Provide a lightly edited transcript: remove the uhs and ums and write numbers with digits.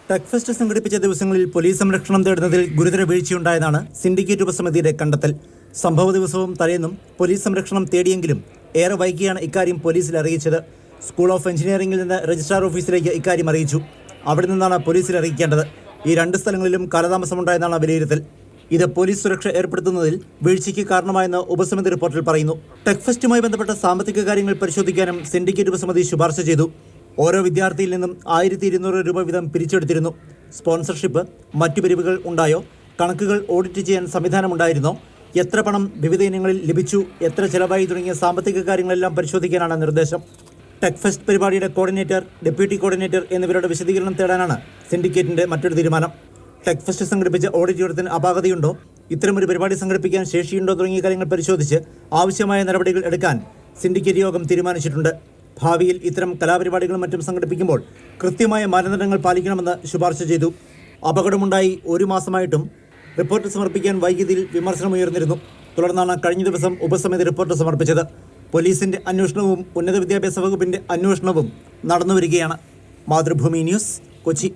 Tech fest സംഘടിപ്പിച്ച ദിവസങ്ങളിൽ police സംരക്ഷണം തേടുന്നതിൽ ഗുരുതര വീഴ്ചയുണ്ടായതാണ് സിൻഡിക്കേറ്റ് ഉപസമിതിയുടെ കണ്ടെത്തൽ. സംഭവ ദിവസവും തലേന്നും പോലീസ് സംരക്ഷണം തേടിയെങ്കിലും ഏറെ വൈകിയാണ് ഇക്കാര്യം പോലീസിൽ അറിയിച്ചത്. സ്കൂൾ ഓഫ് എഞ്ചിനീയറിംഗിൽ നിന്ന് രജിസ്ട്രാർ ഓഫീസിലേക്ക് ഇക്കാര്യം അറിയിച്ചു. അവിടെ നിന്നാണ് പോലീസിൽ അറിയിക്കേണ്ടത്. ഈ രണ്ട് സ്ഥലങ്ങളിലും കാലതാമസമുണ്ടായെന്നാണ് വിലയിരുത്തൽ. ഇത് പോലീസ് സുരക്ഷ ഏർപ്പെടുത്തുന്നതിൽ വീഴ്ചയ്ക്ക് കാരണമായെന്ന് ഉപസമിതി റിപ്പോർട്ടിൽ പറയുന്നു. ടെക് ഫെസ്റ്റുമായി ബന്ധപ്പെട്ട സാമ്പത്തിക കാര്യങ്ങൾ പരിശോധിക്കാനും സിൻഡിക്കേറ്റ് ഉപസമിതി ശുപാർശ ചെയ്തു. ഓരോ വിദ്യാർത്ഥിയിൽ നിന്നും 1200 രൂപ വീതം പിരിച്ചെടുത്തിരുന്നു. സ്പോൺസർഷിപ്പ്, മറ്റു പിരിവുകൾ ഉണ്ടായോ? കണക്കുകൾ ഓഡിറ്റ് ചെയ്യാൻ സംവിധാനമുണ്ടായിരുന്നോ? എത്ര പണം വിവിധ ഇനങ്ങളിൽ ലഭിച്ചു? എത്ര ചെലവായി? തുടങ്ങിയ സാമ്പത്തിക കാര്യങ്ങളെല്ലാം പരിശോധിക്കാനാണ് നിർദ്ദേശം. ടെക് ഫെസ്റ്റ് പരിപാടിയുടെ കോർഡിനേറ്റർ, ഡെപ്യൂട്ടി കോർഡിനേറ്റർ എന്നിവരുടെ വിശദീകരണം തേടാനാണ് സിൻഡിക്കേറ്റിന്റെ മറ്റൊരു തീരുമാനം. ടെക് ഫെസ്റ്റ് സംഘടിപ്പിച്ച ഓഡിറ്റോറിയത്തിന് അപാകതയുണ്ടോ, ഇത്തരമൊരു പരിപാടി സംഘടിപ്പിക്കാൻ ശേഷിയുണ്ടോ തുടങ്ങിയ കാര്യങ്ങൾ പരിശോധിച്ച് ആവശ്യമായ നടപടികൾ എടുക്കാൻ സിൻഡിക്കേറ്റ് യോഗം തീരുമാനിച്ചിട്ടുണ്ട്. ഭാവിയിൽ ഇത്തരം കലാപരിപാടികളും മറ്റും സംഘടിപ്പിക്കുമ്പോൾ കൃത്യമായ മാനദണ്ഡങ്ങൾ പാലിക്കണമെന്ന് ശുപാർശ ചെയ്തു. അപകടമുണ്ടായി 1 മാസമായിട്ടും റിപ്പോർട്ട് സമർപ്പിക്കാൻ വൈകിയതിൽ വിമർശനമുയർന്നിരുന്നു. തുടർന്നാണ് കഴിഞ്ഞ ദിവസം ഉപസമിതി റിപ്പോർട്ട് സമർപ്പിച്ചത്. പോലീസിന്റെ അന്വേഷണവും ഉന്നത വിദ്യാഭ്യാസ വകുപ്പിന്റെ അന്വേഷണവും നടന്നുവരികയാണ്. മാതൃഭൂമി ന്യൂസ്, കൊച്ചി.